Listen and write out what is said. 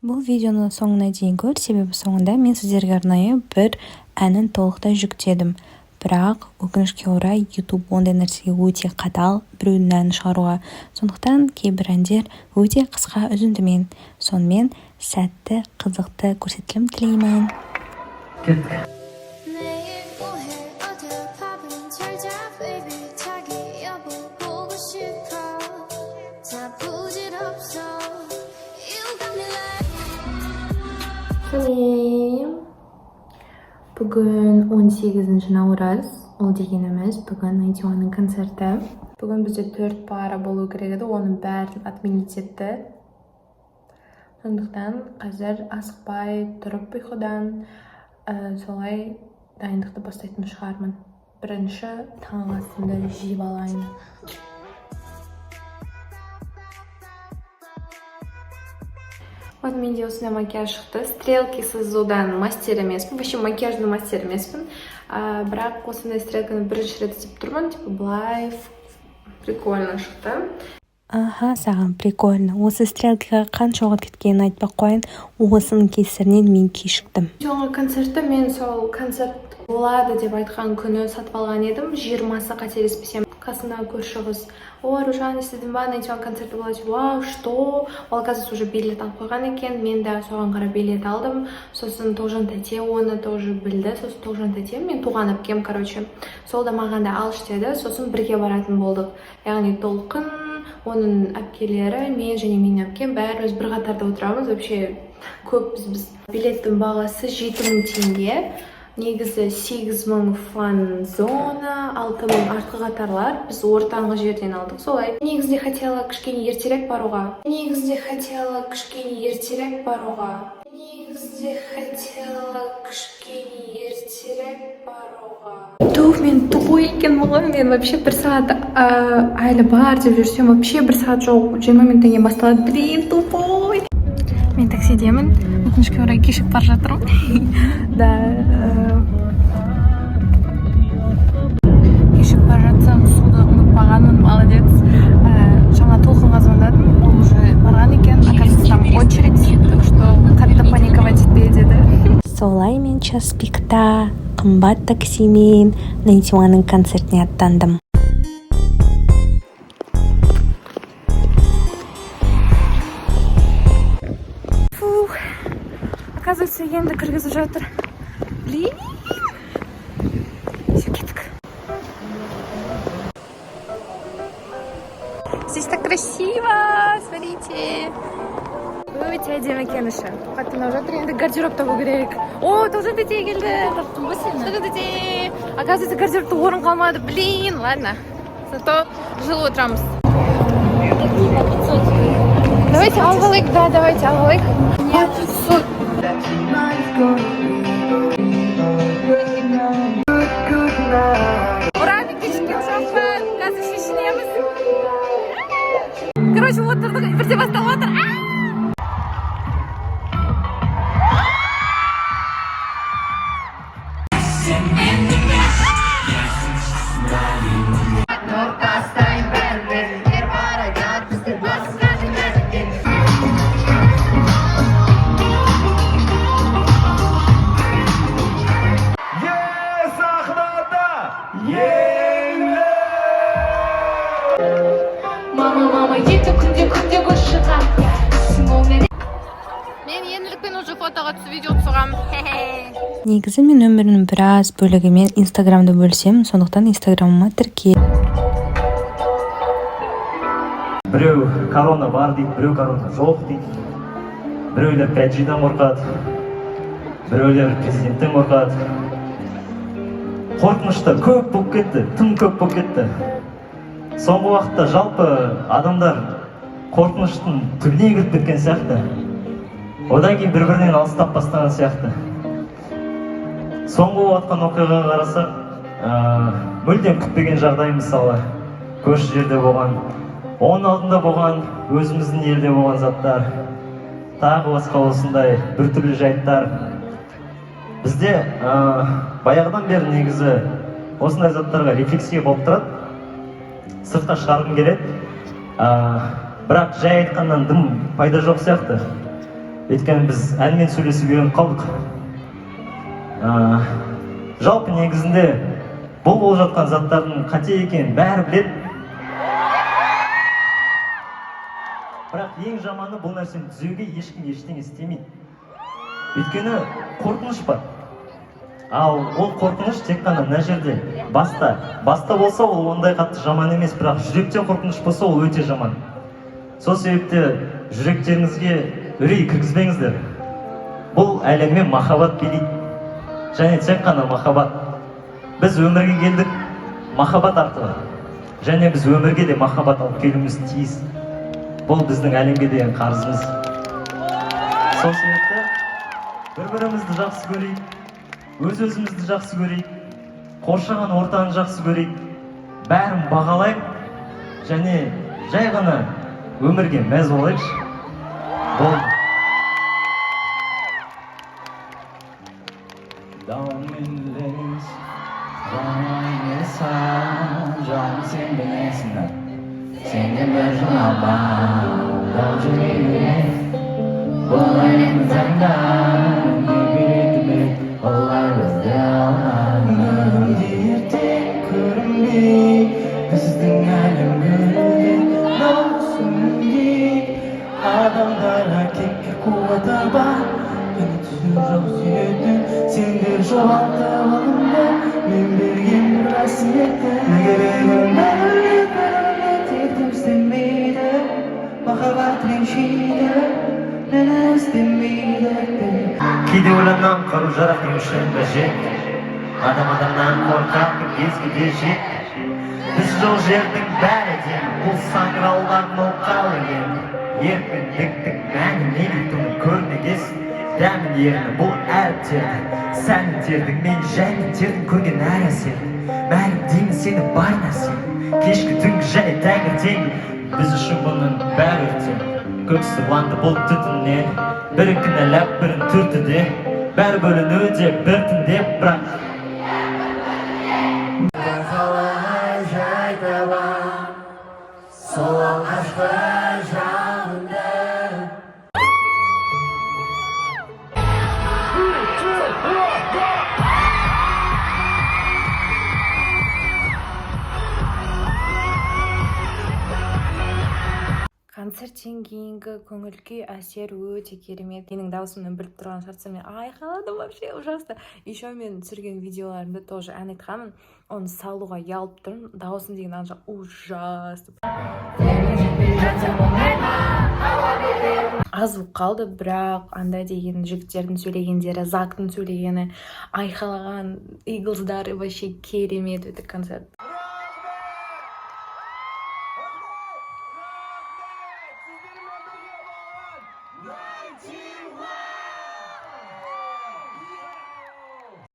Бұл видеоны соңына дейін көр, себебі соңында мен сіздерге арнайы бір әнін толықтай жүктедім. Бірақ өкінішке орай YouTube ондай нәрсеге өте қатал, біреудің әнін шығаруға. Сондықтан кейбір әндер өте қысқа үзіндімен. Сонымен сәтті, қызықты көрсетілім тілеймін. Кеттік. Сәлем. Бүгін 18 наурыз, ол дегеніміз бүгін 91-ның концерті. Бүгін бізде 4 пара болу керек еді, оның бәрін отменить етті. Сондықтан қазір асықпай тұрып ұйқыдан солай дайындықты бастайтын шығармын. Бірінші таң астымды жеп алайын. Вот менде осындай макияж шықты. Стрелки сызудан мастер емеспін. Вообще макияжный мастер емеспін. Бірақ осындай стрелканы бірінші рет істеп тұрмын. Былай прикольно шықты. Аха, саған прикольно. Осы стрелкаға қанша уақыт кеткенін айтпақ қойын. Осының кесірінен мен кешіктім. Соңғы концертті мен сол концерт болады деп айтқан күні сатып алған едім. 20-сы қателеспесем. Қасында көрші қыз: «О, Ружан, естідің ба? Найтион концерті болады». Вау, что? Ол оказывается уже билет алып қойған екен. Мен де соған қарай билет алдым. Сосын Тоғжан тәте оны тоже білді. Сосын Тоғжан тәте, мен туған әпкем, короче, сол да маған да алыш деді. Сосын бірге баратын болдық. Яғни Толқын, оның әпкелері, мен және менің әпкем бәріміз бір қатарда отырамыз. Вообще көп біз. Билеттің бағасы 7000 теңге. Негізі 8000 фан зона, 6000 артқы қатарлар. Біз ортаңғы жерден алдық солай. Негізде хотела кішкене ертерек баруға. Туф, мен тупой екен мұғын. Мен вообще бір сағат әлі бар деп жүрсем, вообще бір сағат жоқ. 20 минуттан басталады. Блин, тупой. Мен таксидемін. Өкінішке орай кешігіп бара жатырмын. Да. Кешігіп бара жатсам, суды ұмытпағанмын, молодец. Жаңа Толқынға звондадым, ол уже барған екен. Оказывается, там очередь, так что қатты паниковать етпе деді. Солай мен час пикта қымбат таксимен Найтиуанның концертіне аттандым. Оказывается, енді кіргізіп жатыр. Блин! Все, кеттік. Здесь так красиво! Смотрите! Өте әдемі екен іші. Қатынап жатыр, енді гардероб табу керек. О, Тоғжан тәте келді! Тоғжан тәте! Оказывается, гардеробта орын қалмады. Блин! Ладно. Зато жылы отырамыз. Давайте алғалайық, да, давайте алғалайық. Нет, суд. Ура, мен кешіккен жоқпын. Қазір шешінеміз. Короче, отырдық, бірде басталып отыр. Мен енділікпен уже фотоға түсіп видео түсіғам. Негізі мен өмірінің біраз бөлігімен инстаграмда бөлсем, сондықтан инстаграмыма тірке. Біреу корона бар дейді, біреу корона жоқ дейді. Біреулер 5G-дан қорқады, біреулер президенттен қорқады. Қорқынышта көп болып кетті, тым көп болып кетті. Соңғы уақытта жалпы адамдар қорқыныштың түбіне кіріп кеткен сияқты. Одан кейін бір-бірінен алыстап бастаған сияқты. Соңғы уақытқан оқиғаға қарасақ, мүлдем күтпеген жағдай, мысалы, көрші жерде болған, оның алдында болған, өзіміздің елде болған заттар, тағы басқа осындай біртүрлі жайттар. Бізде баяғыдан бері негізі осындай заттарға рефлексия болып тұрады. Сыртқа шығарғым келеді. Бірақ жай айтқаннан дым пайда жоқ сияқты. өйткені біз әнмен сөйлесуге үйреніп қалдық. Жалпы негізінде бұл болып жатқан заттардың қате екенін бәрі біледі. Бірақ ең жаманы бұл нәрсені түзеуге ешкім ештеңе істемейді. Өйткені қорқыныш бар. Ал ол қорқыныш тек қана мына жерде баста болса ол ондай қатты жаман емес, бірақ жүректен қорқыныш болса ол өте жаман. Сол себепте жүректеріңізге үрей кіргізбеңіздер. Бұл әлеммен махаббат билейді. Және тек қана махаббат. Біз өмірге келдік махаббат арқылы. Және біз өмірге де махаббат алып келуіміз тиіс. Бұл біздің әлемге деген қарызымыз. Сол себепті бір-бірімізді жақсы көрейік, өз-өзімізді жақсы көрейік, қоршаған ортаны жақсы көрейік, бәрін бағалайық және жай ғана өмірге мәз болайықшы. Болды. Sen bilirsin de seni bir alan Bolculuğu Bulayım senden Gibi Olay bizde olan Dirdi kırmızı Bizden elim gülü Olsun ki Adamlara kekki kuvvete var Beni çok sürdün Sendir şu altımında Ben birgin bir vasiyette Ne gereğim Tektim istemeydi Makabat renşiydi Nene istemeydi Кейде ойланам, қару-жарақ емшін қажет. Адам-адамнан қорқақ езгіде жет. Біз жол жердің бәрі дем, бұл саңыраудан оқал екен. Еркіндіктің мәні не дейтінін көрмегес. Дәмін еріні бұл әріптерді. Сәнін тердің, мен жәнін тердің көрген әр әсерді. Мәлім деймін сені бар нәрсе. Кешкі түнгі және таңертеңгі. Біз үшін бұның бәрі өртен. Көк сырланды бұл түтіннен. Бірі кінәлап, бірін түрді де. Бәрі бөліну де бір тіндеп, бірақ Қалай жайдала Сол алғашқы жағында Концерттен кейінгі көңіл-күй әсер өте керемет. Менің даусымнан біліп тұрған шығарсыз, мен айқайладым вообще ужасно. Еще мен түсірген видеоларымда тоже ән айтқанмын. Оны салуға ұялып тұрмын. Даусым деген анша ужас. Аз болып қалды, бірақ андай деген жігіттердің сөйлегендері, Зактың сөйлегені, айқайлаған Иглздары вообще керемет өтті концерт. One, two, one.